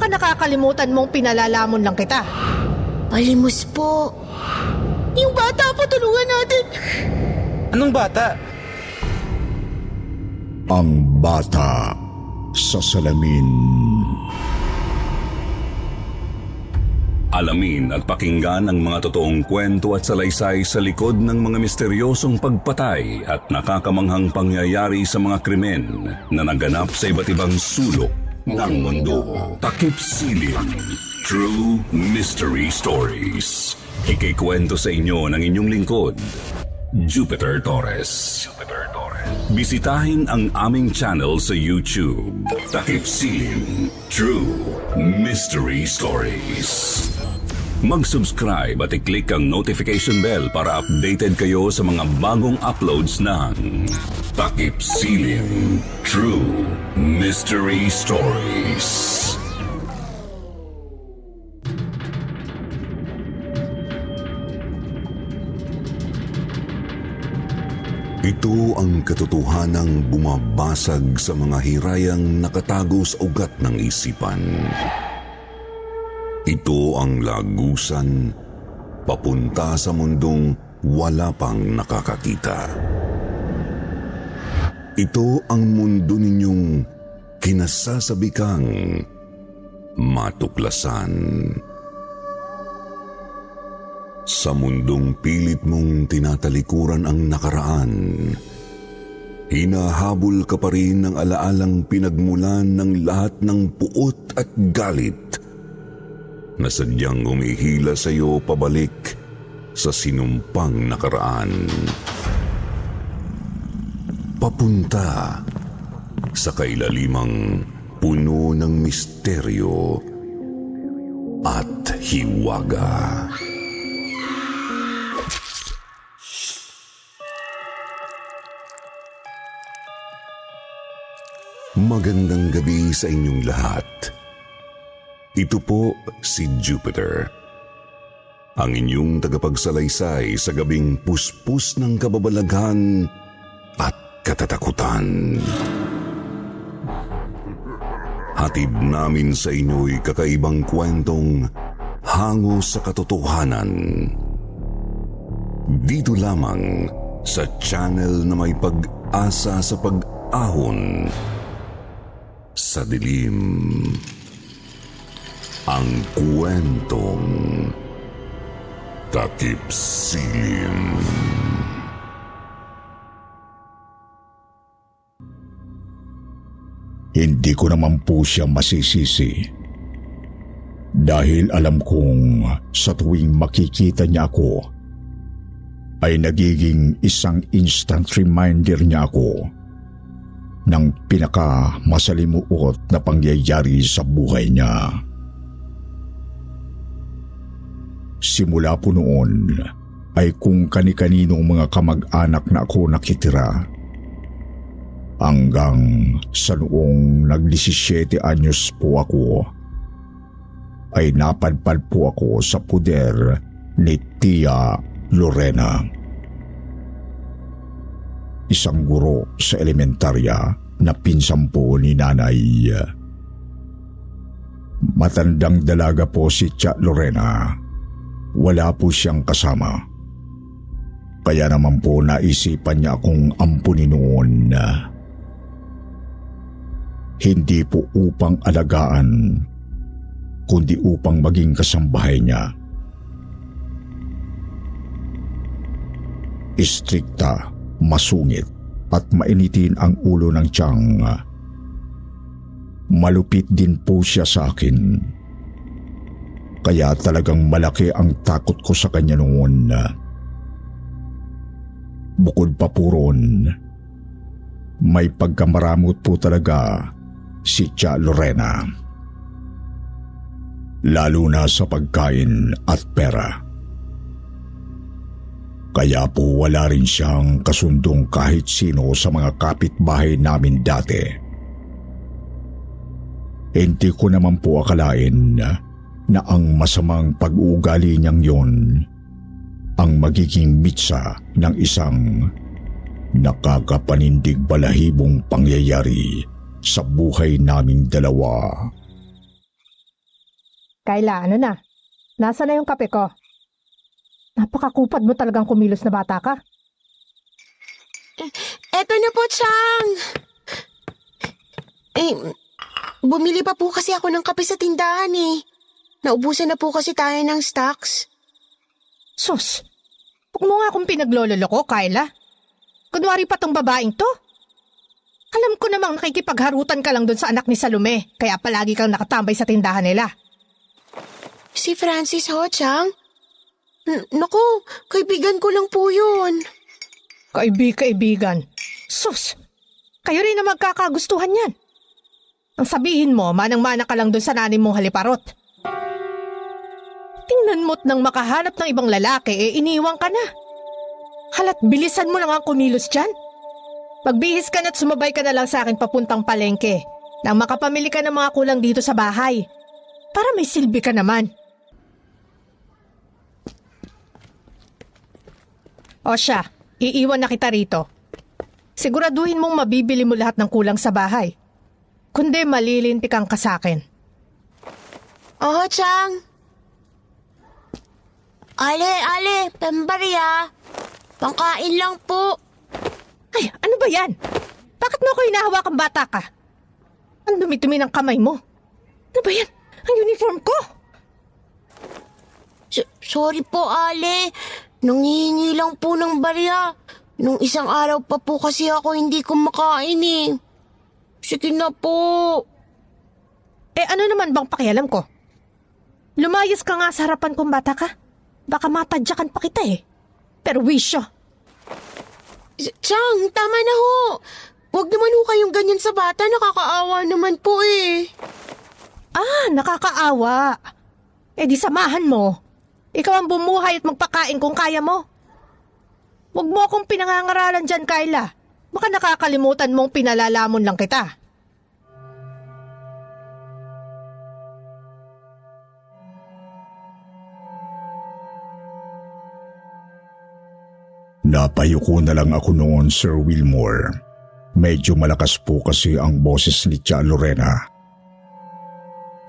baka nakakalimutan mong pinalalamon lang kita. Palimos po. Yung bata po, tulungan natin. Anong bata? Ang bata sa salamin. Alamin at pakinggan ang mga totoong kwento at salaysay sa likod ng mga misteryosong pagpatay at nakakamanghang pangyayari sa mga krimen na naganap sa iba't ibang sulok ng mundo. Takip Silim, True Mystery Stories. Ikikwento sa inyo ng inyong lingkod, Jupiter Torres. Bisitahin ang aming channel sa YouTube, Takip Silim, True Mystery Stories. Mag-subscribe at i-click ang notification bell para updated kayo sa mga bagong uploads ng Takip Silim, True Mystery Stories. Ito ang katotohanang bumabasag sa mga hirayang nakatago sa ugat ng isipan. Ito ang lagusan papunta sa mundong wala pang nakakakita. Ito ang mundo ninyong kinasasabikang matuklasan. Sa mundong pilit mong tinatalikuran ang nakaraan, hinahabol ka pa rin ng alaalang pinagmulan ng lahat ng puot at galit na sadyang humihila sa iyo pabalik sa sinumpang nakaraan. Papunta sa kailalimang puno ng misteryo at hiwaga. Magandang gabi sa inyong lahat. Ito po si Jupiter, ang inyong tagapagsalaysay sa gabing puspos ng kababalaghan at katatakutan. Hatid namin sa inyo'y kakaibang kwentong hango sa katotohanan. Dito lamang sa channel na may pag-asa sa pag-ahon sa dilim. Ang kwentong Takip Silim. Hindi ko naman po siya masisisi. Dahil alam kong sa tuwing makikita niya ako, ay nagiging isang instant reminder niya ako ng pinakamasalimuot na pangyayari sa buhay niya. Simula po noon ay kung kani-kaninong mga kamag-anak na ako nakitira. Hanggang sa noong nag-17 anyos po ako, ay napadpad po ako sa puder ni Tia Lorena. Isang guro sa elementarya na pinsan po ni nanay. Matandang dalaga po si Tia Lorena. Wala po siyang kasama. Kaya naman po naisipan niya akong ampunin noon. Hindi po upang alagaan, kundi upang maging kasambahay niya. Istrikta, masungit at mainitin ang ulo ng tiyang. Malupit din po siya sa akin. Kaya talagang malaki ang takot ko sa kanya noon. Bukod pa po ron, may pagkamaramot po talaga si Tia Lorena. Lalo na sa pagkain at pera. Kaya po wala rin siyang kasundong kahit sino sa mga kapitbahay namin dati. Hindi ko naman po akalain na ang masamang pag-uugali niyang yon ang magiging mitsa ng isang nakakapanindig balahibong pangyayari sa buhay naming dalawa. Kayla, ano na? Nasa na yung kape ko? Napakakupad mo talagang kumilos na bata ka. Eto na po, Chang! Bumili pa po kasi ako ng kape sa tindahan eh. Naubusan na po kasi tayo ng stocks. Sus, huwag mo nga akong pinaglololo ko, Kayla. Kunwari pa tong babaeng to. Alam ko namang nakikipagharutan ka lang dun sa anak ni Salome, kaya palagi kang nakatambay sa tindahan nila. Si Francis ho, Chang? Naku, kaibigan ko lang po yun. Kaibigan. Sus, kayo rin na magkakagustuhan yan. Ang sabihin mo, manang-mana ka lang dun sa nanin mong haliparot. Tingnan mo't nang makahanap ng ibang lalaki, iniwang ka na. Halat bilisan mo lang ang kumilos dyan. Magbihis ka na't sumabay ka na lang sa akin papuntang palengke nang makapamili ka ng mga kulang dito sa bahay. Para may silbi ka naman. O siya, iiwan na kita rito. Siguraduhin mong mabibili mo lahat ng kulang sa bahay. Kundi malilintikan ka sa akin. Oo, Chang. Ale, pambarya. Pangkain lang po. Ay, ano ba yan? Bakit mo ako hinahawakang bata ka? Ang dumi-dumi ng kamay mo. Ano ba yan? Ang uniform ko? Sorry po, Ale. Nanghihingi lang po ng barya. Nung isang araw pa po kasi ako hindi kumakain eh. Sige na po. Ano naman bang pakialam ko? Lumayas ka nga sa harapan kong bata ka. Baka matadyakan pa kita eh. Pero wisyo. Chang, tama na ho. Huwag naman ho kayong ganyan sa bata. Nakakaawa naman po eh. Nakakaawa. Di samahan mo. Ikaw ang bumuhay at magpakain kung kaya mo. Huwag mo akong pinangangaralan dyan, Kayla. Baka nakakalimutan mong pinalalamon lang kita. Napayuko na lang ako noon, Sir Wilmore. Medyo malakas po kasi ang boses ni Tia Lorena.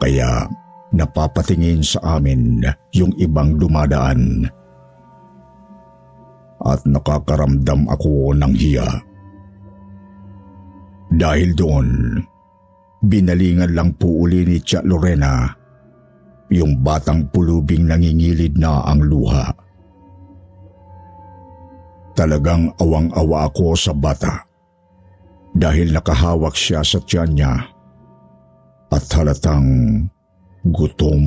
Kaya napapatingin sa amin yung ibang dumadaan. At nakakaramdam ako ng hiya. Dahil doon, binalingan lang po uli ni Tia Lorena yung batang pulubing nangingilid na ang luha. Talagang awang-awa ako sa bata dahil nakahawak siya sa tiyan niya at halatang gutom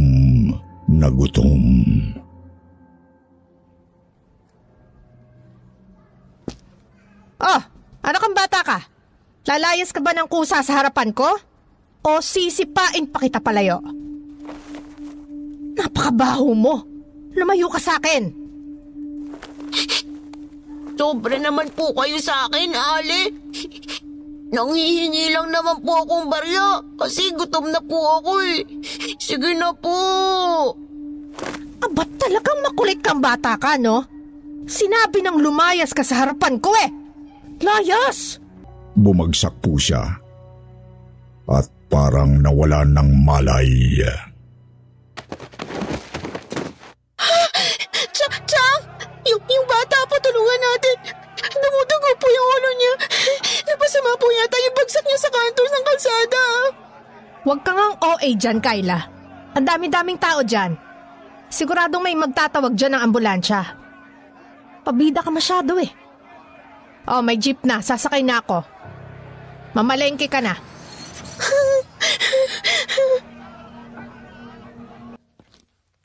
na gutom. Ano kang bata ka? Lalayas ka ba ng kusa sa harapan ko? O sisipain pa kita palayo? Napakabaho mo. Lumayo ka sa akin. Sobra naman po kayo sa akin, Ale. Nanghihingi lang naman po akong barya kasi gutom na po ako eh. Sige na po. Ba't talagang makulit kang bata ka, no? Sinabi nang lumayas ka sa harapan ko eh. Layas! Bumagsak po siya at parang nawala ng malay. Chang! Yung bata po, tulungan natin. Dumudugo po yung ulo niya. Napasama po yata yung bagsak niya sa kanto ng kalsada. Huwag kang ang OA dyan, Kayla. Ang dami-daming tao dyan. Siguradong may magtatawag dyan ng ambulansya. Pabida ka masyado eh. May jeep na. Sasakay na ako. Mamalengke ka na.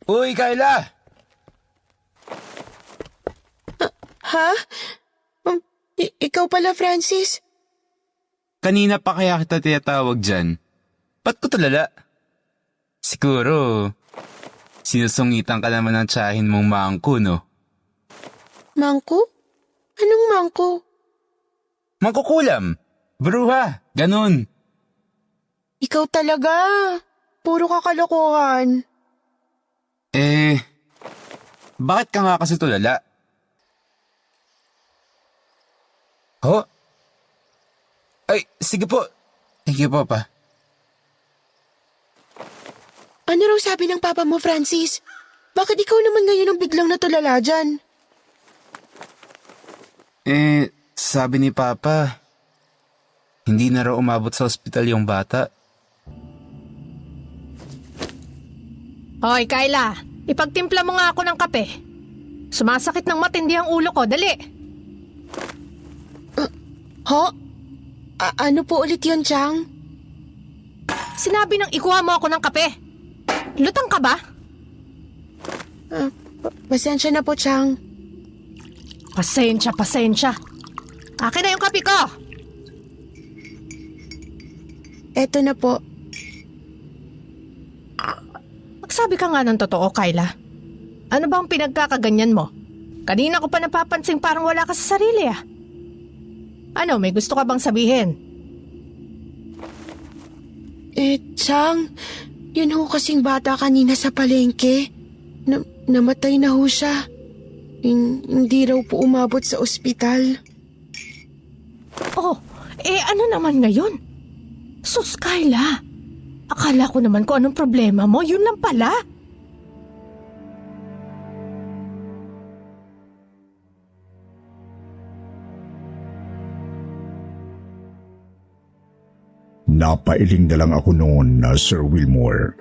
Uy, Kayla! Ha? Ikaw pala, Francis? Kanina pa kaya kita tinatawag dyan. Ba't ko tulala? Siguro, sinusungitan ka naman ng tiyahin mong mangko, no? Mangko? Anong mangko? Mangkukulam! Bruha! Ganon! Ikaw talaga. Puro kakalokohan. Bakit ka nga kasi tulala? Ho? Ay, sige po. Thank you, Papa. Ano raw sabi ng papa mo, Francis? Bakit ikaw naman ngayon ang biglang natulala dyan? Sabi ni Papa, hindi na raw umabot sa ospital yung bata. Hoy, Kyla, ipagtimpla mo nga ako ng kape. Sumasakit ng matindi ang ulo ko, dali. Ano po ulit yun, Chang? Sinabi nang ikuha mo ako ng kape. Lutang ka ba? Pasensya na po, Chang. Pasensya. Akin na yung kape ko. Eto na po. Magsabi ka nga ng totoo, Kyla. Ano bang pinagkakaganyan mo? Kanina ko pa napapansing parang wala ka sa sarili ah. Ano, may gusto ka bang sabihin? Chang, yun ho kasing bata kanina sa palengke. Namatay na ho siya. Hindi raw po umabot sa ospital. Oh, ano naman ngayon? Sus, Kyla. Akala ko naman kung anong problema mo, yun lang pala. Napailing na lang ako noon na Sir Wilmore.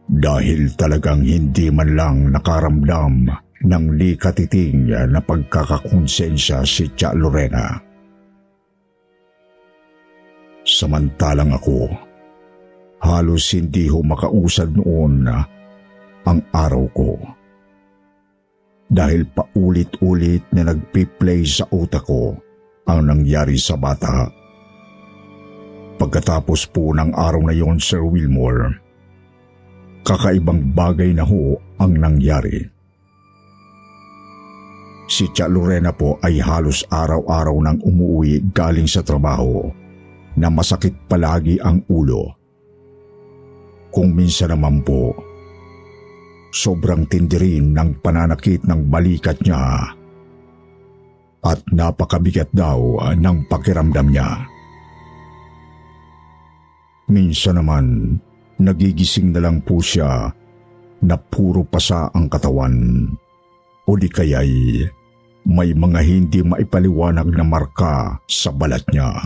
Dahil talagang hindi man lang nakaramdam ng likatiting na pagkakakonsensya si Tia Lorena. Samantalang ako, halos hindi ho makausad noon ang araw ko. Dahil paulit-ulit na nagpi-play sa utak ko ang nangyari sa bata. Pagkatapos po ng araw na yon, Sir Wilmore, kakaibang bagay na ho ang nangyari. Si Tia Lorena po ay halos araw-araw nang umuwi galing sa trabaho na masakit palagi ang ulo. Kung minsan naman po, sobrang tindi rin ng pananakit ng balikat niya at napakabigat daw ng pakiramdam niya. Minsan naman, nagigising na lang po siya na puro pasa ang katawan o di kaya'y may mga hindi maipaliwanag na marka sa balat niya.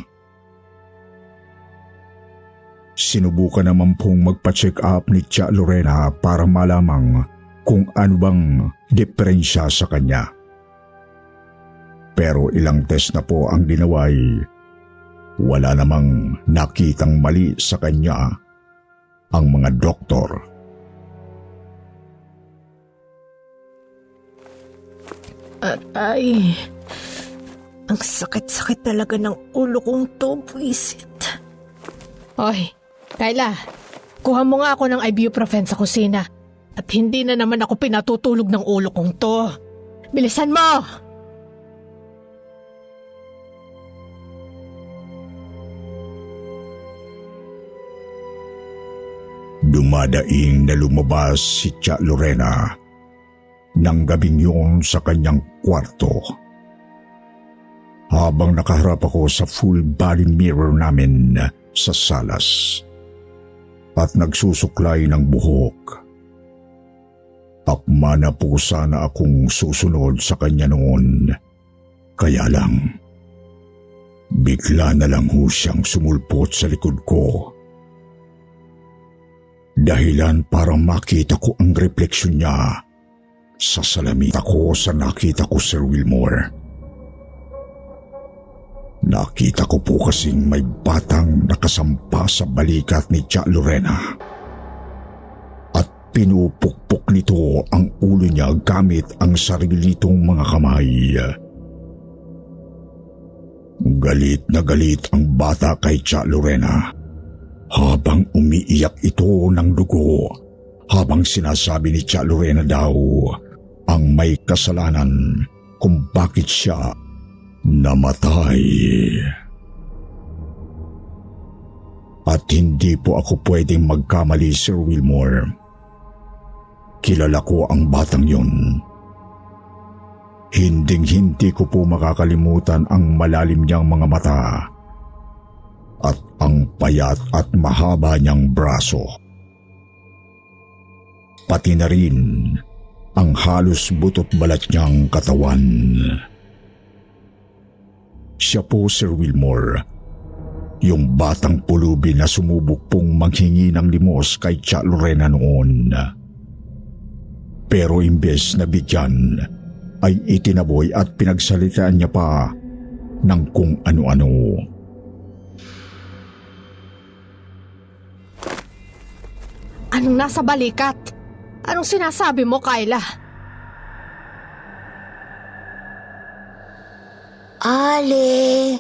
Sinubukan naman pong magpa-check up ni Tia Lorena para malamang kung ano bang diferensya sa kanya. Pero ilang test na po ang ginawa'y wala namang nakitang mali sa kanya ang mga doktor. Ay, ang sakit-sakit talaga ng ulo kong to, buisit. Hoy, Kyla, kuha mo nga ako ng ibuprofen sa kusina. At hindi na naman ako pinatutulog ng ulo kong to. Bilisan mo! Dumadaing na lumabas si Tia Lorena ng gabing yun sa kanyang kwarto. Habang nakaharap ako sa full body mirror namin sa salas at nagsusuklay ng buhok. Akma na po sana akong susunod sa kanya noon. Kaya lang, bigla na lang ho siyang sumulpot sa likod ko. Dahilan para makita ko ang refleksyon niya sa salamin. Ako sa nakita ko, Sir Wilmore. Nakita ko po kasing may batang nakasampa sa balikat ni Tia Lorena. At pinupukpok nito ang ulo niya gamit ang sarili nitong mga kamay. Galit na galit ang bata kay Tia Lorena. Habang umiiyak ito ng dugo, habang sinasabi ni Tia Lorena daw ang may kasalanan kung bakit siya namatay. At hindi po ako pwedeng magkamali, Sir Wilmore. Kilala ko ang batang yun. Hinding-hindi ko po makakalimutan ang malalim niyang mga mata at ang payat at mahaba niyang braso. pati na rin ang halos butot balat niyang katawan. Siya po, Sir Wilmore, yung batang pulubi na sumubok pong manghingi ng limos kay Tia Lorena noon. Pero imbes na bigyan, ay itinaboy at pinagsalitaan niya pa ng kung ano-ano. Anong nasa balikat? Anong sinasabi mo, Kyla? Ale!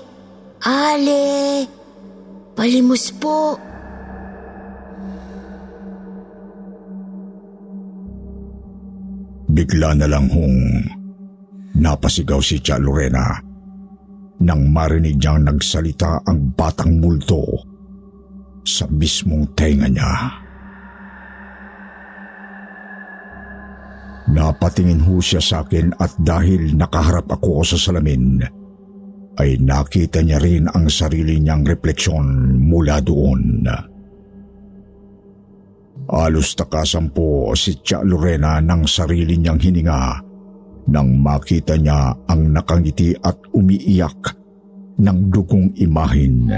Ale! Palimos po! Bigla na lang napasigaw si Tia Lorena nang marinig niyang nagsalita ang batang multo sa mismong tenga niya. Napatingin ho siya sa akin at dahil nakaharap ako sa salamin, ay nakita niya rin ang sarili niyang refleksyon mula doon. Alos takasan po si Tia Lorena ng sarili niyang hininga nang makita niya ang nakangiti at umiiyak ng dugong imahin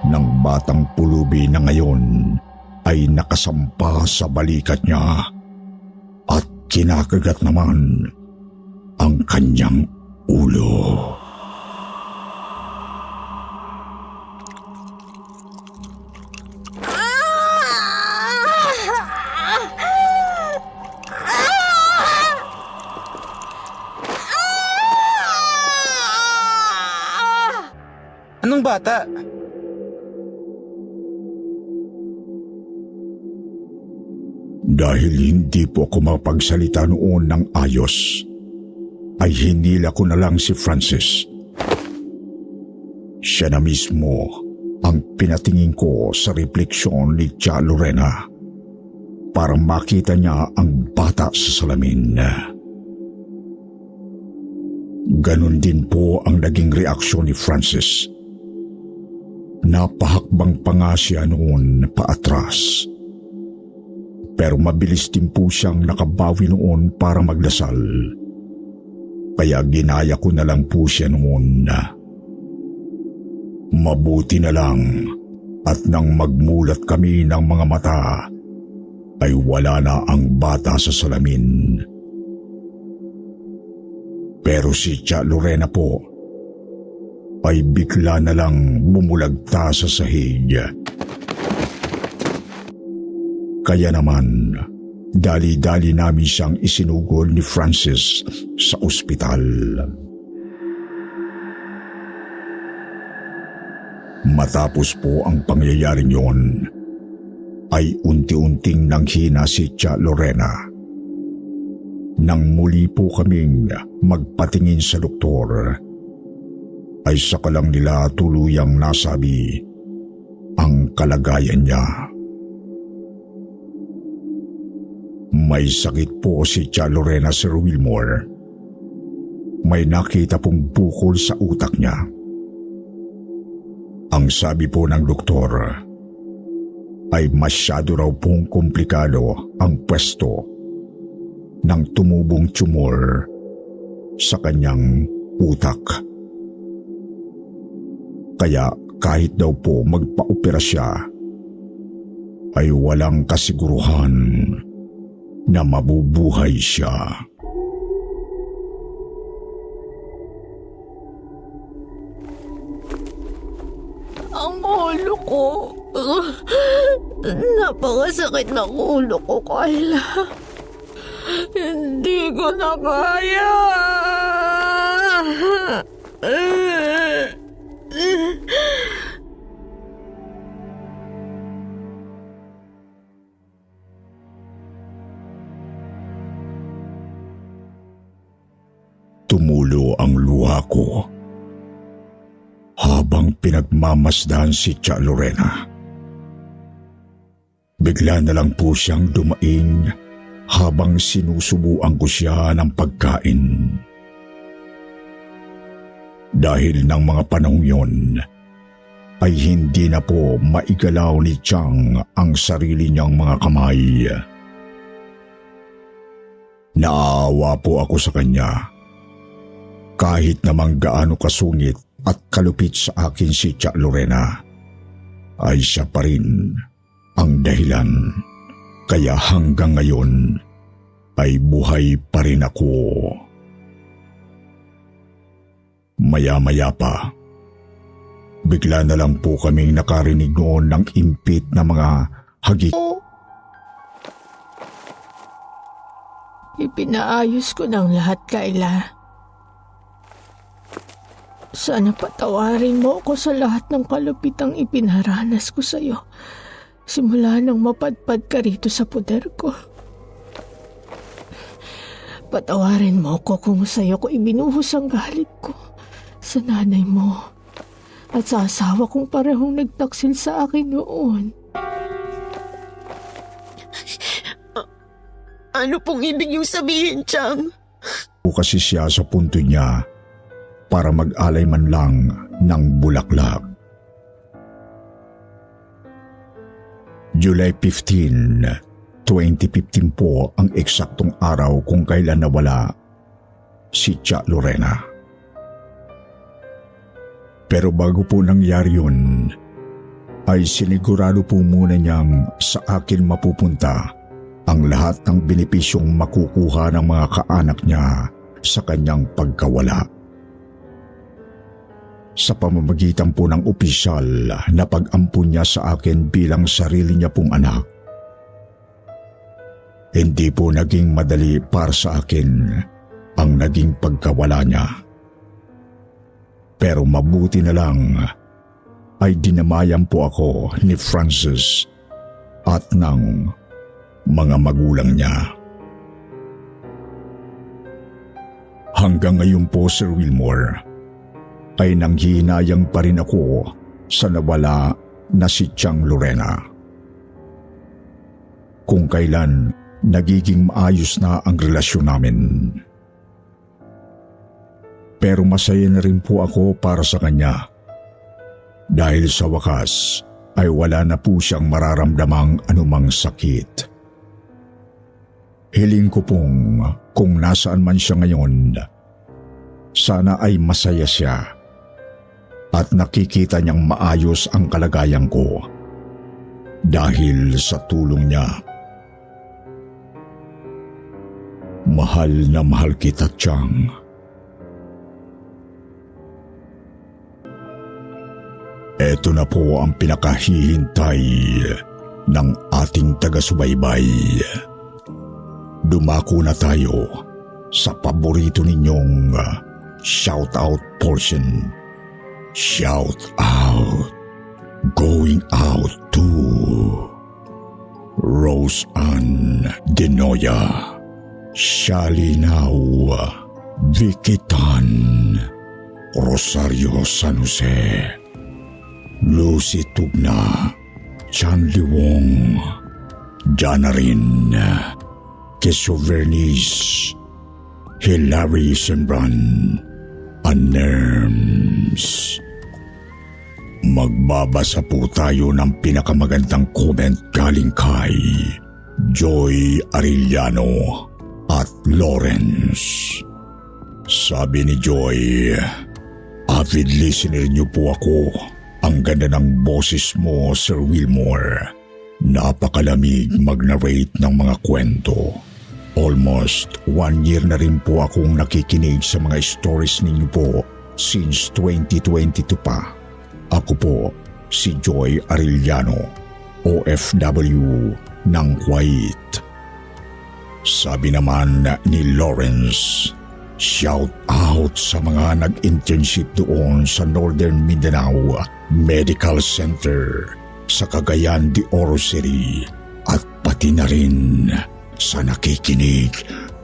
ng batang pulubi na ngayon ay nakasampa sa balikat niya at kinakagat naman ang kanyang ulo. Anong bata? Dahil hindi po ako mapagsalita noon ng ayos, ay hinila ko na lang si Francis. Siya na mismo ang pinatingin ko sa refleksyon ni Tia Lorena para makita niya ang bata sa salamin. Ganon din po ang naging reaksyon ni Francis. Napahakbang pa nga siya noon paatras. Pero mabilis din po siyang nakabawi noon para magdasal. Kaya ginaya ko na lang po siya noon. Mabuti na lang at nang magmulat kami ng mga mata, ay wala na ang bata sa salamin. Pero si Tia Lorena po, ay bigla na lang bumulagta sa sahig. Kaya naman, dali-dali namin siyang isinugol ni Francis sa ospital. Matapos po ang pangyayaring yon, ay unti-unting nanghina si Tia Lorena. Nang muli po kaming magpatingin sa doktor, ay saka lang nila tuluyang nasabi ang kalagayan niya. May sakit po si Tia Lorena, Sir Wilmore. May nakita pong bukol sa utak niya. Ang sabi po ng doktor ay masyado raw pong komplikado ang pwesto ng tumubong tumor sa kanyang utak. Kaya kahit daw po magpa-opera siya, ay walang kasiguruhan na mabubuhay siya. Ang ulo ko. Napakasakit ng ulo ko, Kyla. Hindi ko na kaya. Tumulo ang luha ko habang pinagmamasdan si Tia Lorena. Bigla na lang po siyang dumaing habang sinusubuan ko siya ng pagkain. Dahil ng mga panahong yon, ay hindi na po maigalaw ni Chang ang sarili niyang mga kamay. Naawa po ako sa kanya. Kahit namang gaano kasungit at kalupit sa akin si Tia Lorena, ay siya pa rin ang dahilan. Kaya hanggang ngayon ay buhay pa rin ako. Maya-maya pa, bigla na lang po kaming nakarinig noon ng impit na mga hagik. Ipinaayos ko ng lahat, Kayla. Sana patawarin mo ako sa lahat ng kalupitang ipinaranas ko sa'yo. Simula nang mapadpad ka rito sa puder ko. Patawarin mo ako kung sa'yo ko ibinuhos ang galit ko sa nanay mo at sa asawa kong parehong nagtaksil sa akin noon. Ano pong ibig niyong sabihin, Chang? Kasi siya sa punto niya para mag-alay man lang ng bulaklak. July 15, 2015 po ang eksaktong araw kung kailan nawala si Tia Lorena. Pero bago po nangyari yun, ay sinigurado po muna niyang sa akin mapupunta ang lahat ng benepisyong makukuha ng mga kaanak niya sa kanyang pagkawala. Sa pamamagitan po ng opisyal na pag-ampun niya sa akin bilang sarili niya pong anak. Hindi po naging madali para sa akin ang naging pagkawala niya. Pero mabuti na lang ay dinamayan po ako ni Francis at ng mga magulang niya. Hanggang ngayon po, Sir Wilmore, ay nanghihinayang pa rin ako sa nawala na si Tiang Lorena. Kung kailan nagiging maayos na ang relasyon namin. Pero masaya na rin po ako para sa kanya. Dahil sa wakas ay wala na po siyang mararamdamang anumang sakit. Hiling ko pong kung nasaan man siya ngayon, sana ay masaya siya at nakikita niyang maayos ang kalagayan ko dahil sa tulong niya. Mahal na mahal kita, Tiang. Ito na po ang pinakahihintay ng ating taga-subaybay. Dumako na tayo sa paborito ninyong shout-out portion. Shout out. Going out to Rose Ann Denoya, Shalinaw Vikitan, Rosario San Jose, Lucy Tugna, Chanli Wong, Janarin, Keso Vernice, Hilary Sembran, Anerms. Magbabasa po tayo ng pinakamagandang comment galing kay Joy Arellano at Lawrence. Sabi ni Joy, avid listener niyo po ako. Ang ganda ng boses mo, Sir Wilmore. Napakalamig mag-narrate ng mga kwento. Almost 1 year na rin po akong nakikinig sa mga stories ninyo po since 2022 pa. Ako po si Joy Arellano, OFW ng Kuwait. Sabi naman ni Lawrence, shout out sa mga nag-internship doon sa Northern Mindanao Medical Center sa Cagayan de Oro City at pati na rin sa nakikinig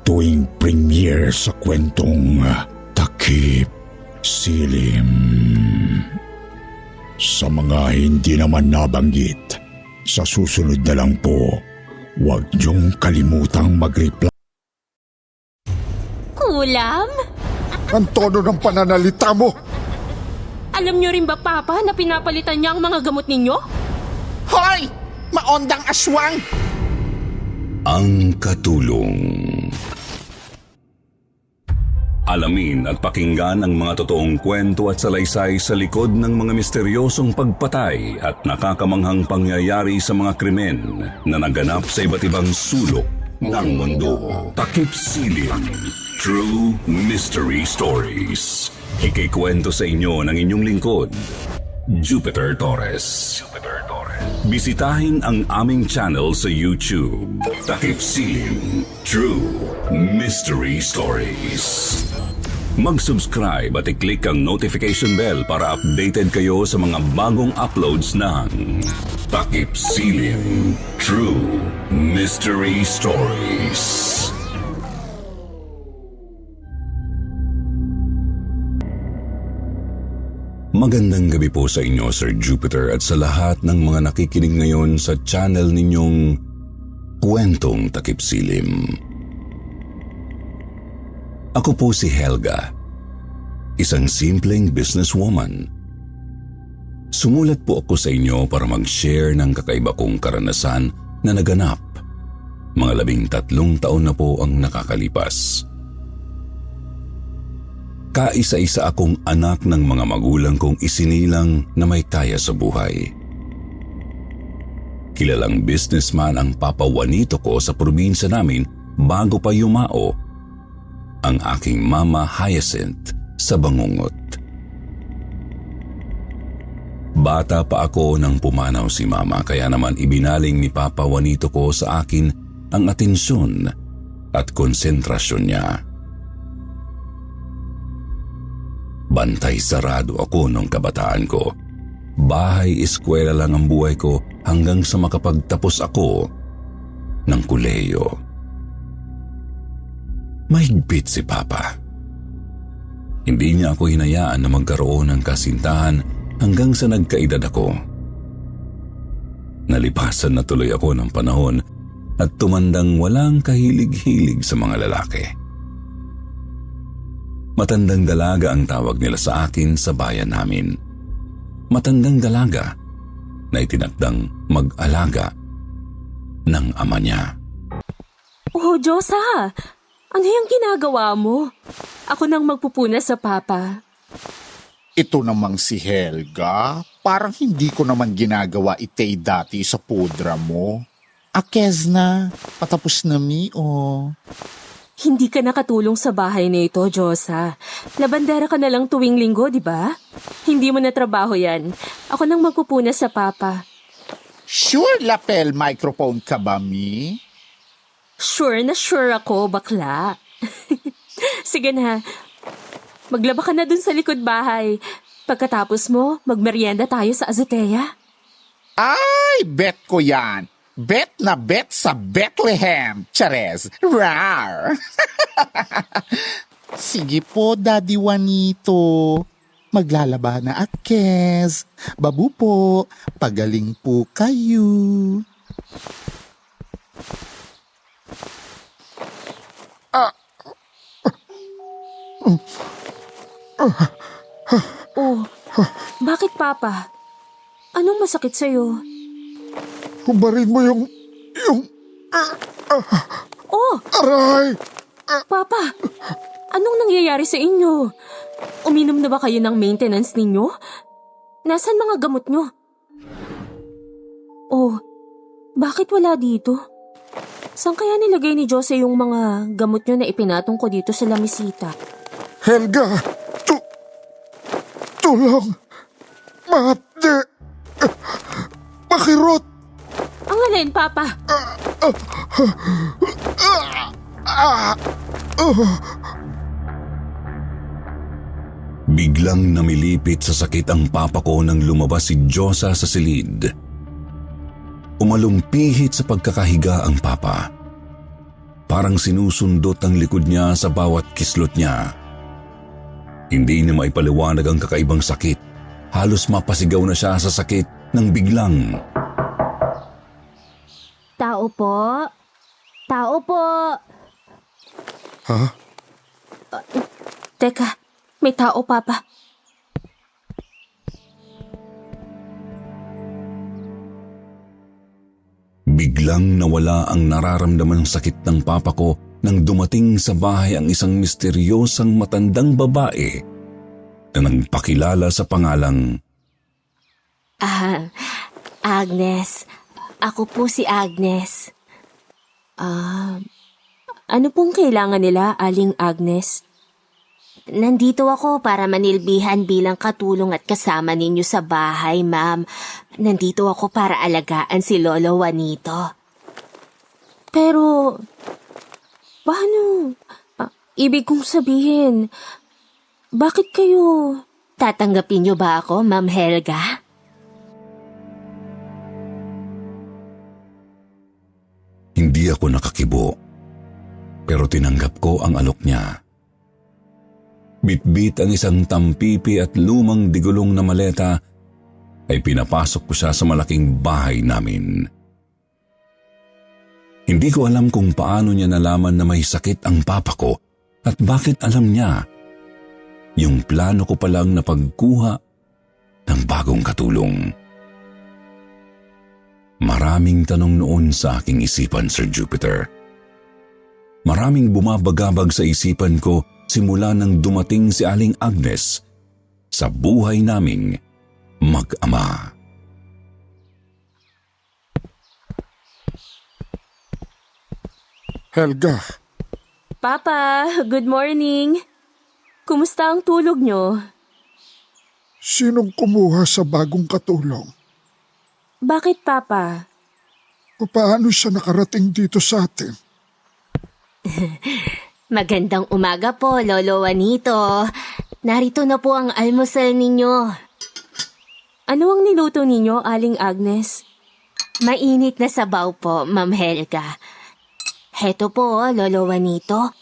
tuwing premiere sa kwentong Takip Silim. Sa mga hindi naman nabanggit, sa susunod na lang po, huwag niyong kalimutang mag-reply. Kulam? Ang tono ng pananalita mo! Alam niyo rin ba, Papa, na pinapalitan niya ang mga gamot ninyo? Hoy! Maondang aswang! Ang katulong. Alamin at pakinggan ang mga totoong kwento at salaysay sa likod ng mga misteryosong pagpatay at nakakamanghang pangyayari sa mga krimen na naganap sa iba't ibang sulok ng mundo. Takip Silim, True Mystery Stories. Ikikwento sa inyo ng inyong lingkod, Jupiter Torres. Bisitahin ang aming channel sa YouTube, Takip Silim, True Mystery Stories. Mag-subscribe at i-click ang notification bell para updated kayo sa mga bagong uploads ng Takip Silim, True Mystery Stories. Magandang gabi po sa inyo, Sir Jupiter, at sa lahat ng mga nakikinig ngayon sa channel ninyong Kwentong Takip Silim. Ako po si Helga, isang simpleng businesswoman. Sumulat po ako sa inyo para mag-share ng kakaiba kong karanasan na naganap. Mga 13 taon na po ang nakakalipas. Kaisa-isa akong anak ng mga magulang kong isinilang na may kaya sa buhay. Kilalang businessman ang Papa Juanito ko sa probinsya namin bago pa yumao ang aking Mama Hyacinth sa Bangungot. Bata pa ako nang pumanaw si Mama, kaya naman ibinaling ni Papa Juanito ko sa akin ang atensyon at konsentrasyon niya. Bantay sarado ako nung kabataan ko. Bahay-eskwela lang ang buhay ko hanggang sa makapagtapos ako ng kolehiyo. Mahigpit si Papa. Hindi niya ako hinayaan na magkaroon ng kasintahan hanggang sa nagkaedad ako. Nalipasan na tuloy ako ng panahon at tumandang walang kahilig-hilig sa mga lalaki. Matandang dalaga ang tawag nila sa akin sa bayan namin. Matandang dalaga na itinakdang mag-alaga ng ama niya. Oh, Diyosa! Ano yung ginagawa mo? Ako nang magpupunas sa Papa. Ito namang si Helga, parang hindi ko naman ginagawa itay dati sa pudra mo. Akez na, patapos na mi o. Hindi ka nakatulong sa bahay na ito, Diyosa. Labandera ka na lang tuwing linggo, di ba? Hindi mo na trabaho yan. Ako nang magpupunas sa Papa. Sure lapel microphone ka ba, mi? Sure na sure ako, bakla. Sige na. Maglaba ka na dun sa likod bahay. Pagkatapos mo, magmerienda tayo sa azotea. Ay, bet ko yan. Bet na bet sa Bethlehem, Charez. Rar! Sige po, Daddy Juanito. Maglalaba na akez. Babu po, pagaling po kayo. Oh, bakit, Papa? Anong masakit sa'yo? Hubarin mo yung... Oh! Aray! Papa, anong nangyayari sa inyo? Uminom na ba kayo ng maintenance ninyo? Nasaan mga gamot nyo? Oh, bakit wala dito? Saan kaya nilagay ni Jose yung mga gamot nyo na ipinatong ko dito sa lamisita? Helga! Tulong! Mahapde! Makirot! Ang alin, Papa? Biglang namilipit sa sakit ang papa ko nang lumabas si Diyosa sa silid. Umalumpihit sa pagkakahiga ang papa. Parang sinusundot ang likod niya sa bawat kislot niya. Hindi niya maipaliwanag ang kakaibang sakit. Halos mapasigaw na siya sa sakit nang biglang... Tao po? Tao po? Ha? Teka, may tao, Papa. Biglang nawala ang nararamdamang sakit ng papa ko nang dumating sa bahay ang isang misteryosang matandang babae na nagpakilala sa pangalang Agnes. Ako po si Agnes. Ano pong kailangan nila, Aling Agnes? Nandito ako para manilbihan bilang katulong at kasama ninyo sa bahay, ma'am. Nandito ako para alagaan si Lolo Juanito. Pero, paano? Ibig kong sabihin, bakit kayo... Tatanggapin niyo ba ako, Ma'am Helga? Hindi ako nakakibo, pero tinanggap ko ang alok niya. Bitbit ang isang tampipi at lumang digulong na maleta ay pinapasok ko siya sa malaking bahay namin. Hindi ko alam kung paano niya nalaman na may sakit ang papa ko at bakit alam niya yung plano ko palang na pagkuha ng bagong katulong. Maraming tanong noon sa aking isipan, Sir Jupiter. Maraming bumabagabag sa isipan ko simula nang dumating si Aling Agnes sa buhay naming mag-ama. Helga, Papa, good morning. Kumusta ang tulog nyo? sinong kumuha sa bagong katulong? Bakit, Papa? Paano siya nakarating dito sa atin? Magandang umaga po, Lolo Juanito. Narito na po ang almusal ninyo. Ano ang niluto ninyo, Aling Agnes? Mainit na sabaw po, Ma'am Helga. Heto po, Lolo Juanito.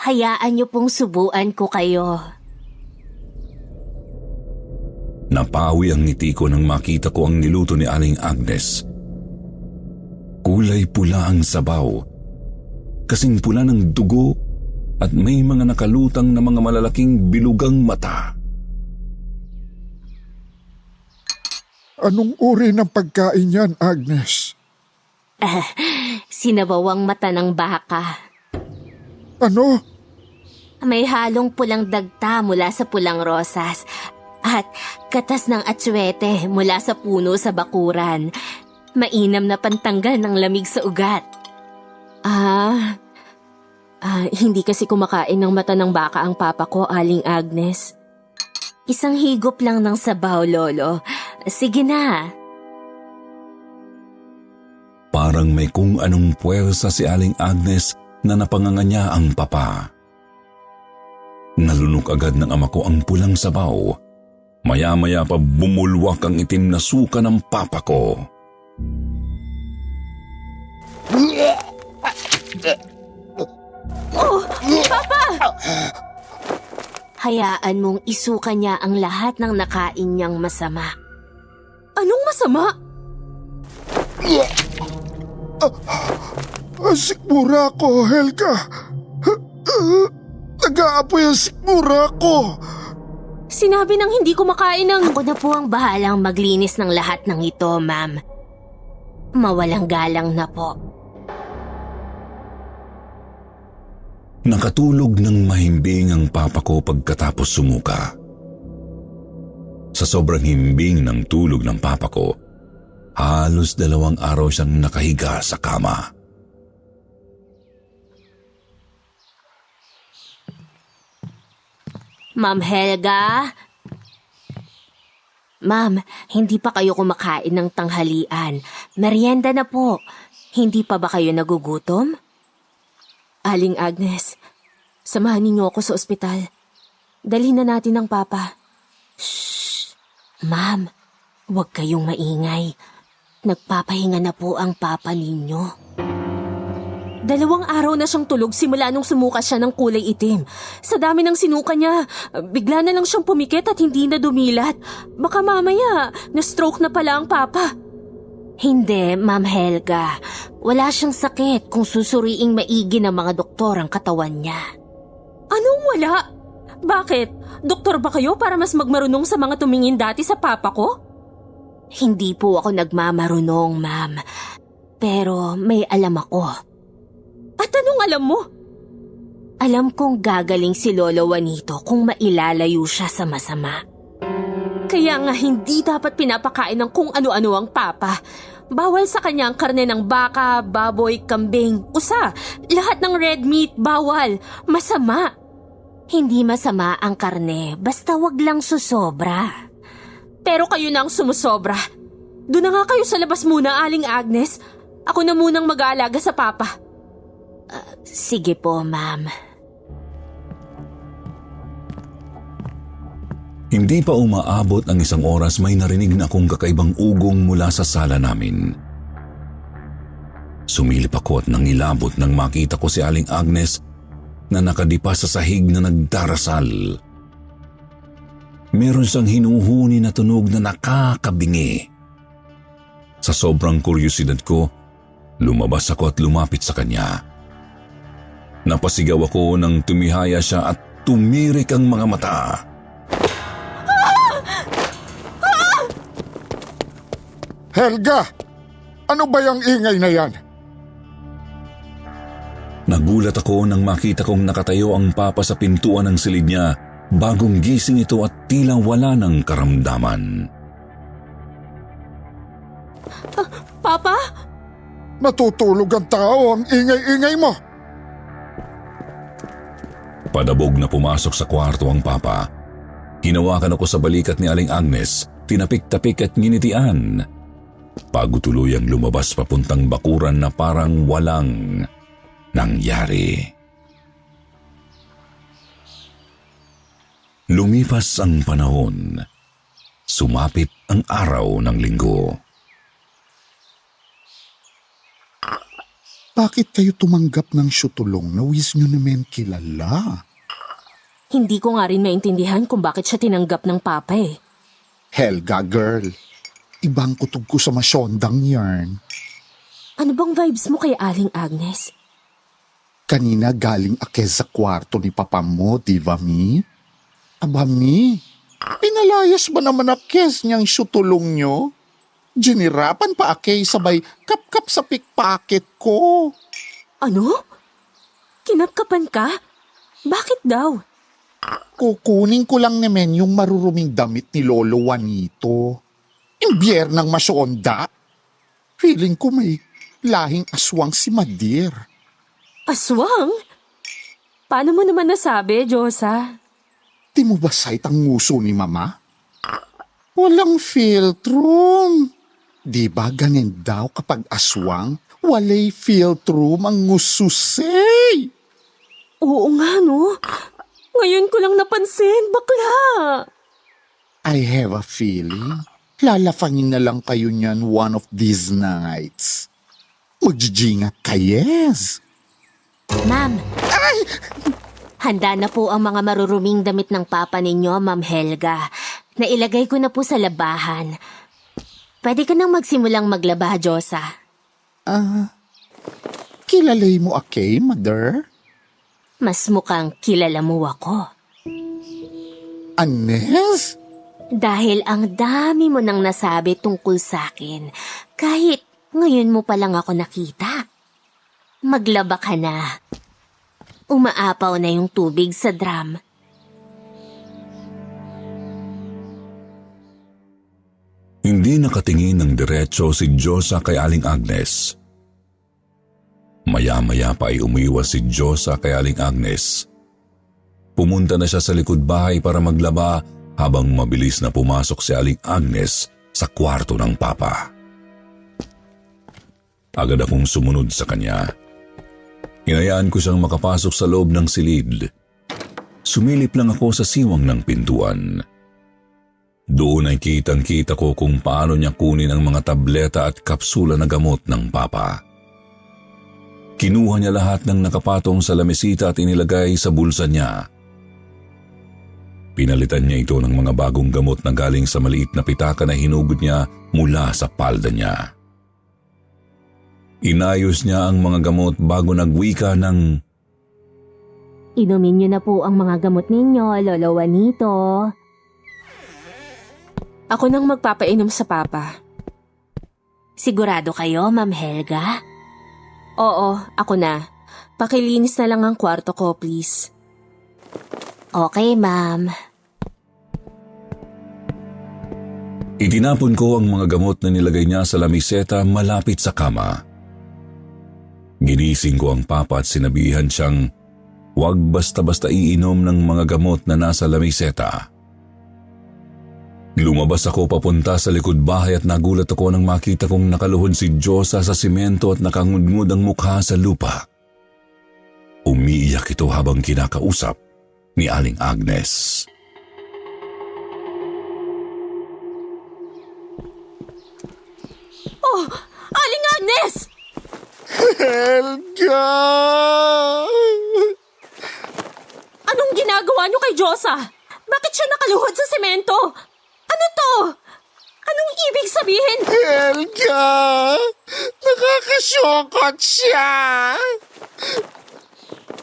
Hayaan niyo pong subuan ko kayo. Napawi ang ngiti ko nang makita ko ang niluto ni Aling Agnes. Kulay pula ang sabaw, kasing pula ng dugo at may mga nakalutang na mga malalaking bilugang mata. Anong uri ng pagkain yan, Agnes? Sinabawang mata ng baka. Ano? May halong pulang dagta mula sa pulang rosas at katas ng atsuete mula sa puno sa bakuran. Mainam na pantanggal ng lamig sa ugat. Hindi kasi kumakain ng mata ng baka ang papa ko, Aling Agnes. Isang higop lang ng sabaw, Lolo. Sige na. Parang may kung anong puwersa si Aling Agnes na napanganga niya ang papa. Nalunok agad ng ama ko ang pulang sabaw. Maya-maya pa bumulwak ang itim na suka ng papa ko. Oh, Papa! Hayaan mong isuka niya ang lahat ng nakain niyang masama. Anong masama? Sikmura ko, Helga. Nag-aapoy ang sikmura ko. Sinabi nang hindi ko makain ng... Ako na po ang bahalang maglinis ng lahat ng ito, ma'am. Mawalang galang na po. Nakatulog ng mahimbing ang papa ko pagkatapos sumuka. Sa sobrang himbing ng tulog ng papa ko, halos 2 araw siyang nakahiga sa kama. Ma'am Helga? Ma'am, hindi pa kayo kumakain ng tanghalian. Merienda na po. Hindi pa ba kayo nagugutom? Aling Agnes, samahan ninyo ako sa ospital. Dalhin na natin ang papa. Shh! Ma'am, huwag kayong maingay. Nagpapahinga na po ang papa ninyo. 2 araw na siyang tulog simula nung sumuka siya ng kulay itim. Sa dami ng sinuka niya, bigla na lang siyang pumikit at hindi na dumilat. Baka mamaya, na-stroke na pala ang papa. Hindi, Ma'am Helga. Wala siyang sakit kung susuriing maigi ng mga doktor ang katawan niya. Anong wala? Bakit? Doktor ba kayo para mas magmarunong sa mga tumingin dati sa papa ko? Hindi po ako nagmamarunong, ma'am. Pero may alam ako. At anong alam mo? Alam kong gagaling si Lolo Juanito kung mailalayo siya sa masama. Kaya nga hindi dapat pinapakain ng kung ano-ano ang papa. Bawal sa kanya ang karne ng baka, baboy, kambing, usa. Lahat ng red meat, bawal. Masama. Hindi masama ang karne, basta wag lang susobra. Pero kayo na ang sumusobra. Doon na nga kayo sa labas muna, Aling Agnes. Ako na munang mag-aalaga sa papa. Sige po, ma'am. Hindi pa umaabot ang 1 oras may narinig na akong kakaibang ugong mula sa sala namin. Sumilip ako at nangilabot nang makita ko si Aling Agnes na nakadipa sa sahig na nagdarasal. Meron siyang hinuhuni na tunog na nakakabingi. Sa sobrang kuryosidad ko, lumabas ako at lumapit sa kanya. Napasigaw ako nang tumihaya siya at tumirik ang mga mata. Helga! Ano ba yung ingay na yan? Nagulat ako nang makita kong nakatayo ang papa sa pintuan ng silid niya. Bagong gising ito at tila wala ng karamdaman. Papa? Natutulog ang tao, ang ingay-ingay mo. Padabog na pumasok sa kwarto ang papa. Hinawakan ako sa balikat ni Aling Agnes, tinapik-tapik at nginitian. Bago tuluyang lumabas papuntang bakuran na parang walang nangyari. Lumipas ang panahon. Sumapit ang araw ng linggo. Bakit kayo tumanggap ng syutulong na wis nyo naman kilala? Hindi ko nga rin maintindihan kung bakit siya tinanggap ng papa eh. Helga, girl. Ibang kutub ko sa masyondang yarn. Ano bang vibes mo kay Aling Agnes? Kanina galing akes sa kwarto ni papa mo, di ba mi? Aba mi, pinalayas ba naman akes niyang syutulong nyo? Ginirapan pa akay sabay kap-kap sa pickpocket ko. Ano? Kinapkapan ka? Bakit daw? Kukunin ko lang naman yung maruruming damit ni Lolo Juanito. Imbiyer ng masyonda. Feeling ko may lahing aswang si Madir. Aswang? Paano mo naman nasabi, Diyosa? Di mo ba sight ang nguso ni Mama? Walang filtrum. Di ba ganin daw kapag aswang, walay filtrum ang ngususay? Oo nga, no? Ngayon ko lang napansin, bakla. I have a feeling, lalafangin na lang kayo niyan one of these nights. Magjijingat ka, yes. Ma'am. Handa na po ang mga maruruming damit ng papa ninyo, Ma'am Helga. Nailagay ko na po sa labahan. Pwede ka nang magsimulang maglaba, Diyosa. Kilalay mo akay, Mother? Mas mukhang kilala mo ako. Anes? Dahil ang dami mo nang nasabi tungkol sa akin, kahit ngayon mo pa lang ako nakita. Maglaba ka na. Umaapaw na yung tubig sa drum. Hindi nakatingin ng diretso si Diyosa kay Aling Agnes. Maya-maya pa ay umiwas si Diyosa kay Aling Agnes. Pumunta na siya sa likod bahay para maglaba habang mabilis na pumasok si Aling Agnes sa kwarto ng papa. Agad akong sumunod sa kanya. Hinayaan ko siyang makapasok sa loob ng silid. Sumilip lang ako sa siwang ng pintuan. Doon ay kitang-kita ko kung paano niya kunin ang mga tableta at kapsula na gamot ng papa. Kinuha niya lahat ng nakapatong sa lamesita at inilagay sa bulsa niya. Pinalitan niya ito ng mga bagong gamot na galing sa maliit na pitaka na hinugod niya mula sa palda niya. Inayos niya ang mga gamot bago nagwika ng, Inumin niyo na po ang mga gamot ninyo, Lolo Juanito. Ako nang magpapainom sa papa. Sigurado kayo, Ma'am Helga? Oo, ako na. Pakilinis na lang ang kwarto ko, please. Okay, ma'am. Itinapon ko ang mga gamot na nilagay niya sa lamiseta malapit sa kama. Ginising ko ang papa at sinabihan siyang huwag basta-basta iinom ng mga gamot na nasa lamiseta. Lumabas ako papunta sa likod bahay at nagulat ako nang makita kong nakaluhod si Diyosa sa simento at nakangudngod ang mukha sa lupa. Umiiyak ito habang kinakausap ni Aling Agnes. Oh, Aling Agnes! Helga! Anong ginagawa niyo kay Diyosa? Bakit siya nakaluhod sa semento? Ano to? Anong ibig sabihin? Helga! Nakakasyokot siya!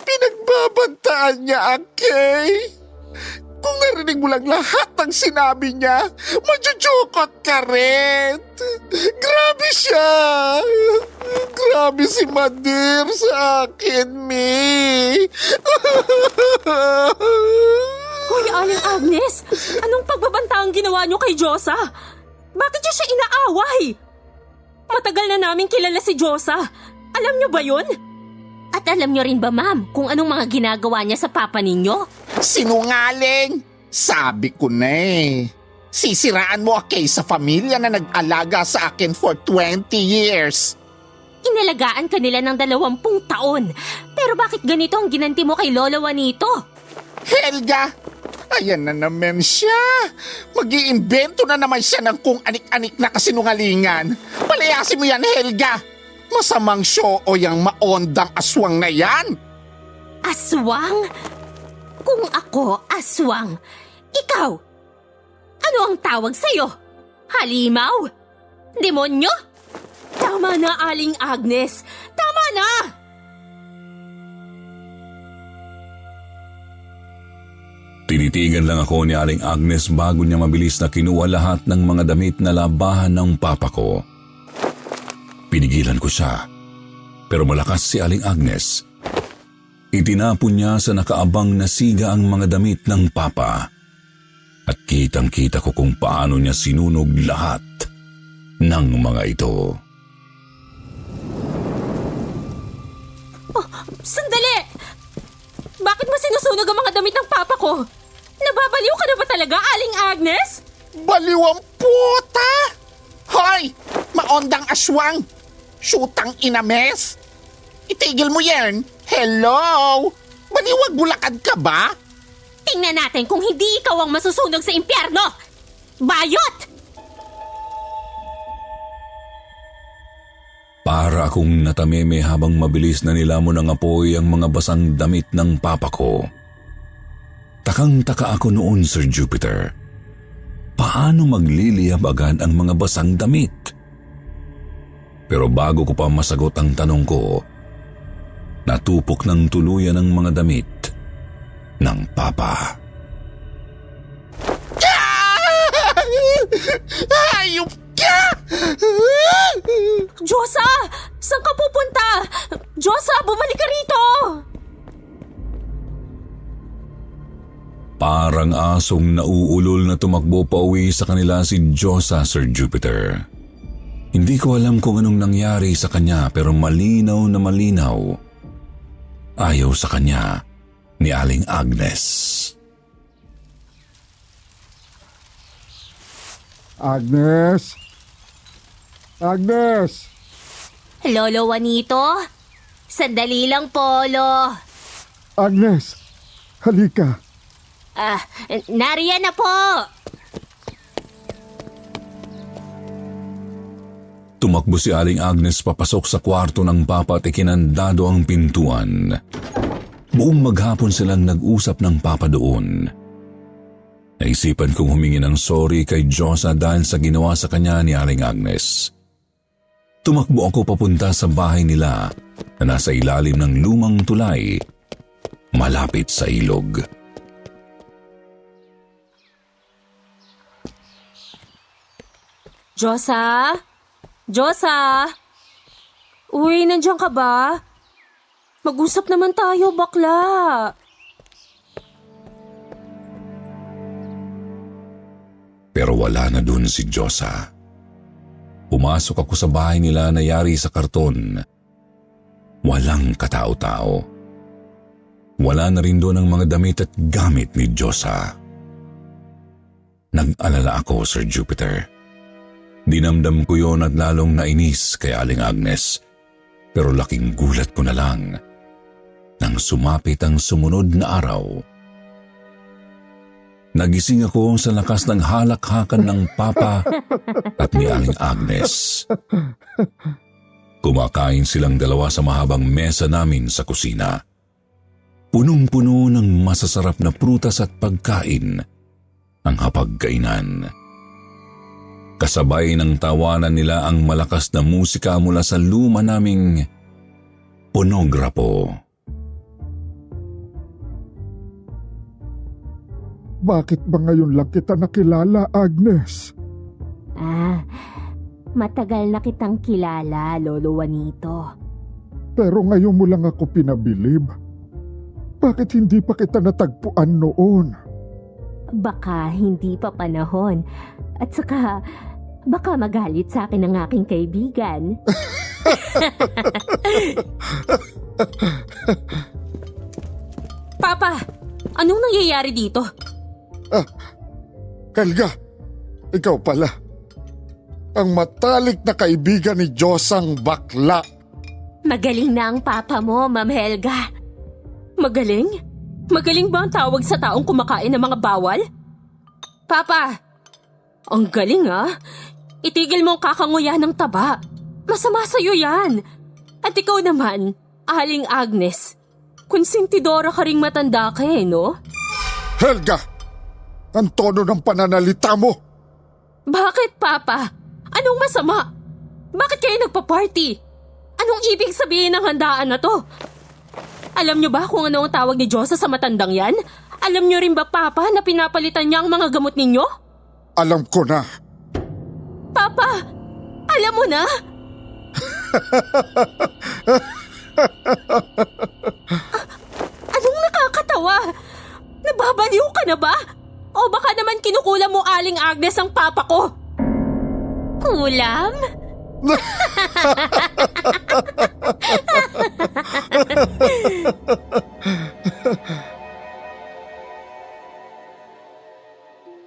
Pinagbabantaan niya ang Kay. Kung narinig mo lang lahat ng sinabi niya, majujukot ka rin. Grabe siya. Grabe si Madir sa akin, Mi. Hoy, Aling Agnes! Anong pagbabanta ang ginawa niyo kay Diyosa? Bakit niyo siya inaaway? Matagal na namin kilala si Diyosa. Alam niyo ba yun? At alam niyo rin ba, ma'am, kung anong mga ginagawa niya sa papa ninyo? Sinungaling! Sabi ko na eh. Sisiraan mo Kay sa pamilya na nag-alaga sa akin for 20 years. Inalagaan ka nila ng 20 taon. Pero bakit ganito ang ginanti mo kay Lolo Juanito? Helga! Ayan na naman siya. Mag-iimbento na naman siya ng kung anik-anik na kasinungalingan. Palayasin mo yan, Helga! Masamang show o yung maondang aswang na yan. Aswang? Kung ako aswang, ikaw, ano ang tawag sa'yo? Halimaw? Demonyo? Tama na, Aling Agnes. Tama na! Tinitigan lang ako ni Aling Agnes bago niya mabilis na kinuha lahat ng mga damit na labahan ng papa ko. Pinigilan ko siya, pero malakas si Aling Agnes. Itinapon niya sa nakaabang na siga ang mga damit ng papa. At kitang-kita ko kung paano niya sinunog lahat ng mga ito. Oh, sandali! Bakit mo sinusunog ang mga damit ng papa ko? Nababaliw ka na ba talaga, Aling Agnes? Baliw ang puta! Hoy! Maondang aswang! Shootang inames! Itigil mo yan! Hello! Baliwag bulakad ka ba? Tingnan natin kung hindi ikaw ang masusunog sa impyerno! Bayot! Para akong natameme habang mabilis na nilamon ng apoy ang mga basang damit ng papa ko. Takang-taka ako noon, Sir Jupiter. Paano magliliyab agad ang mga basang damit? Pero bago ko pa masagot ang tanong ko, natupok ng tuluyan ang mga damit ng papa. Hayop ka! Diyosa! Saan ka pupunta? Diyosa, bumalik ka rito! Parang asong nauulol na tumakbo pa uwi sa kanila si Diyosa, Sir Jupiter. Hindi ko alam kung anong nangyari sa kanya pero malinaw na malinaw. Ayaw sa kanya ni Aling Agnes. Agnes! Agnes! Lolo Juanito? Sandali lang, Polo. Agnes! Halika! Nariyan na po! Tumakbo si Aling Agnes papasok sa kwarto ng papa at ikinandado ang pintuan. Buong maghapon silang nag-usap ng papa doon. Naisipan kong humingi ng sorry kay Diyosa dahil sa ginawa sa kanya ni Aling Agnes. Tumakbo ako papunta sa bahay nila na nasa ilalim ng lumang tulay, malapit sa ilog. Diyosa? Diyosa? Uy, nandiyan ka ba? Mag-usap naman tayo, bakla. Pero wala na dun si Diyosa. Pumasok ako sa bahay nila na yari sa karton. Walang katao-tao. Wala na rin doon ang mga damit at gamit ni Diyosa. Nag-alala ako, Sir Jupiter. Dinamdam ko yon at lalong nainis kay Aling Agnes. Pero laking gulat ko na lang nang sumapit ang sumunod na araw. Nagising ako sa lakas ng halakhakan ng papa at ni Aling Agnes. Kumakain silang dalawa sa mahabang mesa namin sa kusina. Punong-puno ng masasarap na prutas at pagkain ang hapagkainan. Kasabay ng tawanan nila ang malakas na musika mula sa luma naming ponograpo. Bakit ba ngayon lang kita nakilala, Agnes? Matagal na kitang kilala, Lolo Juanito. Pero ngayon mo lang ako pinabilib. Bakit hindi pa kita natagpuan noon? Baka hindi pa panahon. At saka, baka magalit sa akin ang aking kaibigan. Papa, anong nangyayari dito? Helga, ikaw pala. Ang matalik na kaibigan ni Diyosang bakla. Magaling na ang papa mo, Ma'am Helga. Magaling? Magaling ba ang tawag sa taong kumakain ng mga bawal? Papa, ang galing Itigil mo ang kakanguya ng taba. Masama sa'yo yan. At ikaw naman, Aling Agnes, konsentidora ka ring matanda ka no? Helga, ang tono ng pananalita mo. Bakit, Papa? Anong masama? Bakit kayo nagpa-party? Anong ibig sabihin ng handaan na to? Alam niyo ba kung ano ang tawag ni Diyosa sa matandang yan? Alam niyo rin ba, Papa, na pinapalitan niya ang mga gamot ninyo? Alam ko na. Papa, alam mo na? Anong nakakatawa? Nababaliw ka na ba? O baka naman kinukulam mo, Aling Agnes, ang papa ko? Kulam?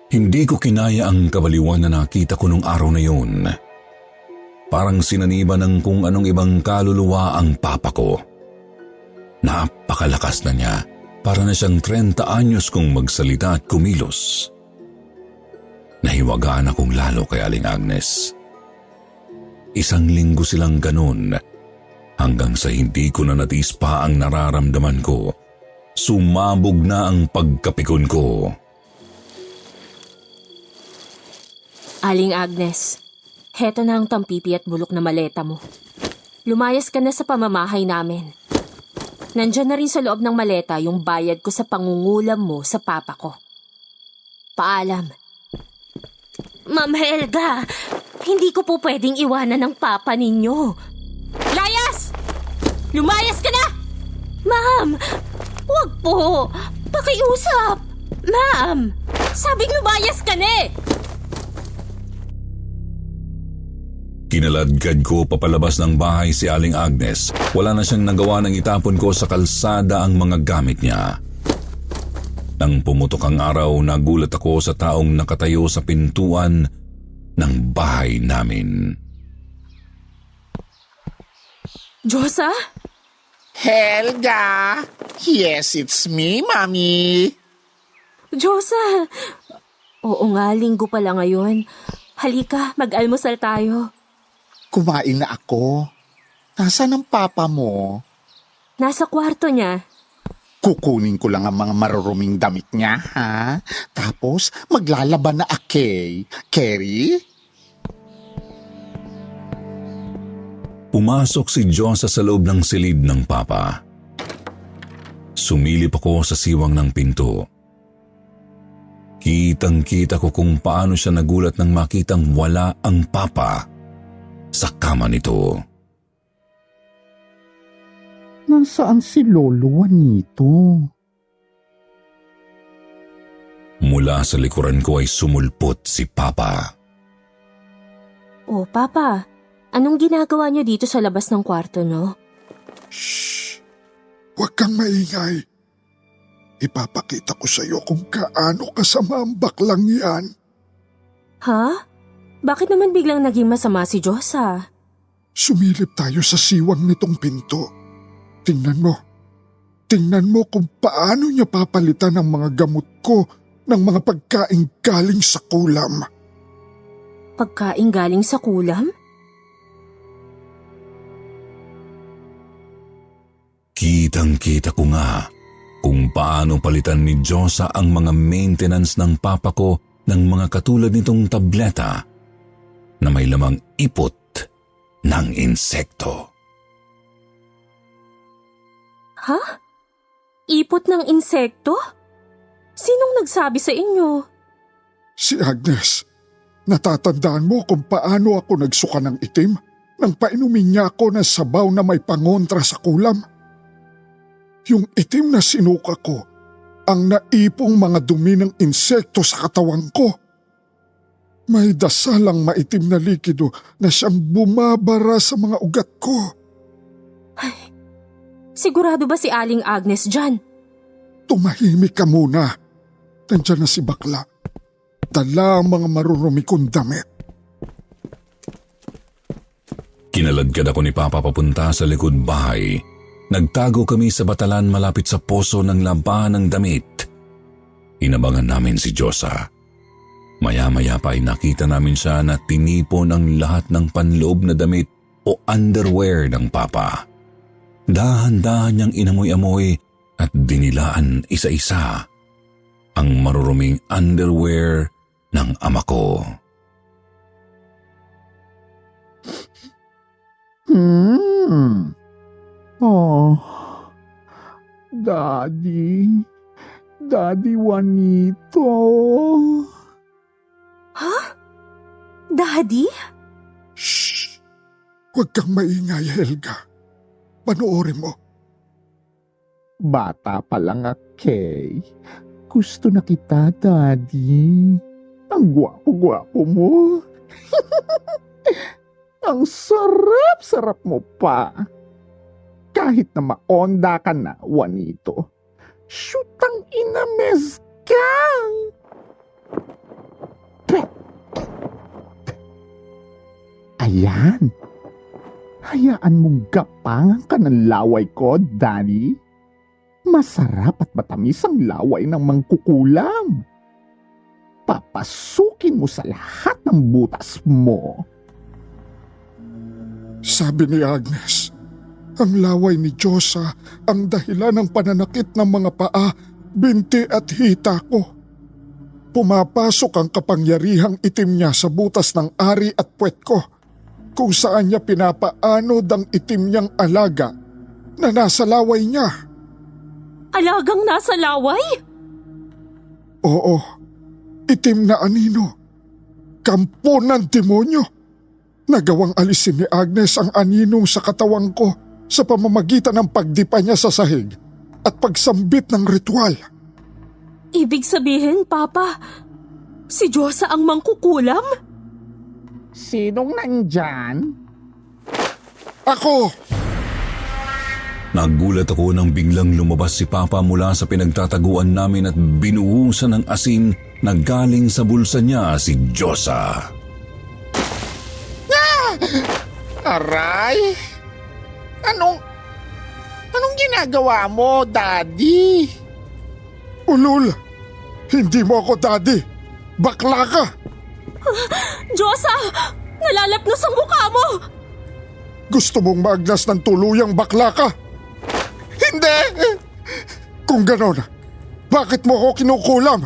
Hindi ko kinaya ang kabaliwan na nakita ko nung araw na yun. Parang sinaniba ng kung anong ibang kaluluwa ang papa ko. Napakalakas na niya. Para na siyang 30 anyos kung magsalita at kumilos. Nahiwagaan akong lalo kay Aling Agnes. 1 linggo silang ganun hanggang sa hindi ko na natis pa ang nararamdaman ko. Sumabog na ang pagkapikon ko. Aling Agnes, heto na ang tampipi at bulok na maleta mo. Lumayas ka na sa pamamahay namin. Nandyan na rin sa loob ng maleta yung bayad ko sa pangungulam mo sa papa ko. Paalam. Ma'am Helga, hindi ko po pwedeng iwanan ng papa ninyo. Layas! Lumayas ka na! Ma'am, wag po. Pakiusap. Ma'am, sabing lumayas ka na eh. Kinaladkad ko papalabas ng bahay si Aling Agnes. Wala na siyang nagawa nang itapon ko sa kalsada ang mga gamit niya. Nang pumutok ang araw, nagulat ako sa taong nakatayo sa pintuan ng bahay namin. Diyosa? Helga! Yes, it's me, Mami. Diyosa! Oo nga, linggo pala ngayon. Halika, mag-almusal tayo. Kumain na ako. Nasaan ang papa mo? Nasa kwarto niya. Kukunin ko lang ang mga maruruming damit niya, ha? Tapos, maglalaban na akay. Kerry? Pumasok si Diyosa sa loob ng silid ng papa. Sumilip ako sa siwang ng pinto. Kitang-kita ko kung paano siya nagulat nang makitang wala ang papa sa kama nito. Nasaan si Lolo Juanito? Mula sa likuran ko ay sumulpot si Papa. Oh, Papa, anong ginagawa niyo dito sa labas ng kwarto niyo? Shh! Huwag kang maingay. Ipapakita ko sa iyo kung kaano kasama ang baklang yan. Ha? Bakit naman biglang naging masama si Diyosa? Sumilip tayo sa siwang nitong pinto. Tingnan mo. Tingnan mo kung paano niya papalitan ang mga gamot ko ng mga pagkain galing sa kulam. Pagkain galing sa kulam? Kitang-kita ko nga kung paano palitan ni Diyosa ang mga maintenance ng papa ko ng mga katulad nitong tableta na may lamang ipot ng insekto. Ha? Ipot ng insekto? Sinong nagsabi sa inyo? Si Agnes. Natatandaan mo kung paano ako nagsuka ng itim nang painumin niya ako ng sabaw na may pangontra sa kulam? Yung itim na sinuka ko ang naipong mga dumi ng insekto sa katawan ko. May dasalang maitim na likido na siyang bumabara sa mga ugat ko. Ay, sigurado ba si Aling Agnes dyan? Tumahimik ka muna. Nandiyan na si bakla. Dala ang mga marurumi kong damit. Kinaladkad ako ni Papa papunta sa likod bahay. Nagtago kami sa batalan malapit sa poso ng labahan ng damit. Inabangan namin si Diyosa. Maya-maya pa ay nakita namin siya na tinipon ang lahat ng panloob na damit o underwear ng Papa. Dahan-dahan niyang inamoy-amoy at dinilaan isa-isa ang maruruming underwear ng ama ko. Oh, Daddy. Daddy Juanito. Ha? Daddy? Shh! Huwag kang maingay, Helga. Panoorin mo. Bata pa lang Kay. Gusto na kita, Daddy. Ang gwapo-gwapo mo. Ang sarap-sarap mo pa. Kahit na maonda ka na, Juanito. Shootang inames ka! Ayan. Hayaan mong gapangan ka ng laway ko, Daddy. Masarap at matamis ang laway ng mangkukulam. Papasukin mo sa lahat ng butas mo. Sabi ni Agnes, ang laway ni Diyosa ang dahilan ng pananakit ng mga paa, binti at hita ko. Pumapasok ang kapangyarihang itim niya sa butas ng ari at puwet ko, kung saan niya pinapaanod ang itim niyang alaga na nasa laway niya. Alagang nasa laway? Oo, itim na anino. Kampo ng demonyo. Nagawang alisin ni Agnes ang aninong sa katawan ko sa pamamagitan ng pagdipa niya sa sahig at pagsambit ng ritual. Ibig sabihin, Papa, si Diyosa ang mangkukulam? Sinong nandyan? Ako! Nagulat ako nang biglang lumabas si Papa mula sa pinagtataguan namin at binuhusan ng asin na galing sa bulsa niya si Diyosa. Aray! Anong ginagawa mo, Daddy? Ulul! Hindi mo ako daddy! Bakla ka! Diyosa! Nalalapnos ang mukha mo! Gusto mong maagnas ng tuluyang bakla ka? Hindi! Kung ganon, bakit mo ako kinukulam?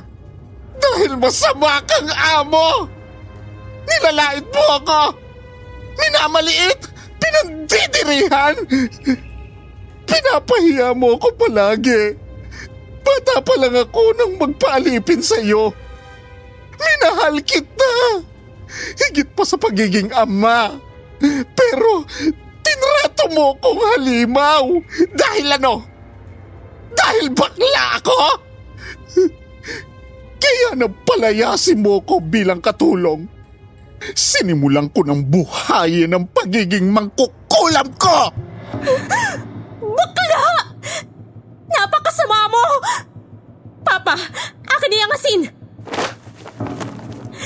Dahil masama kang amo! Nilalait mo ako! Minamaliit! Pinandidirihan! Pinapahiya mo ako palagi! Bata pa lang ako nang magpaalipin sa iyo. Minahal kita! Higit pa sa pagiging ama! Pero tinrato Gusto mo kong halimaw. Dahil ano? Dahil bakla ako? Kaya napalayasin mo ko bilang katulong. Sinimulan ko ng buhayin ang pagiging mangkukulam ko! Bakla! Napakasama mo! Papa, akin na yung asin!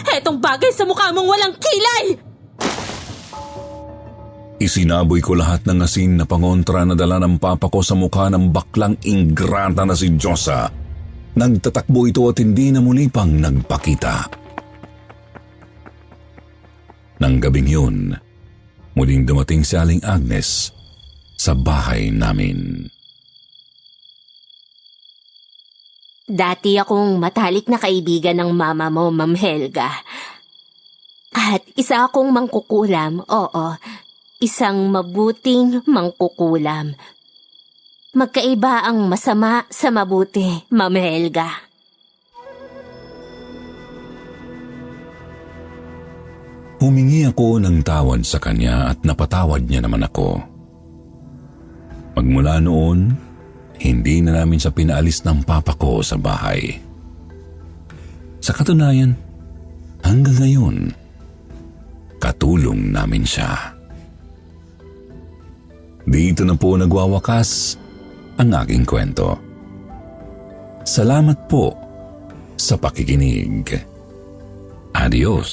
Etong bagay sa mukha mong walang kilay! Isinaboy ko lahat ng asin na pangontra na dala ng papa ko sa mukha ng baklang ingrata na si Diyosa. Nagtatakbo ito at hindi na muli pang nagpakita. Nang gabing yun, muling dumating si Aling Agnes sa bahay namin. Dati akong matalik na kaibigan ng mama mo, Ma'am Helga. At isa akong mangkukulam, oo. Isang mabuting mangkukulam. Magkaiba ang masama sa mabuti, Ma'am Helga. Humingi ako ng tawad sa kanya at napatawad niya naman ako. Magmula noon, hindi na namin siya pinaalis ng papa ko sa bahay. Sa katunayan, hanggang ngayon, katulong namin siya. Dito na po nagwawakas ang aking kwento. Salamat po sa pakikinig. Adios.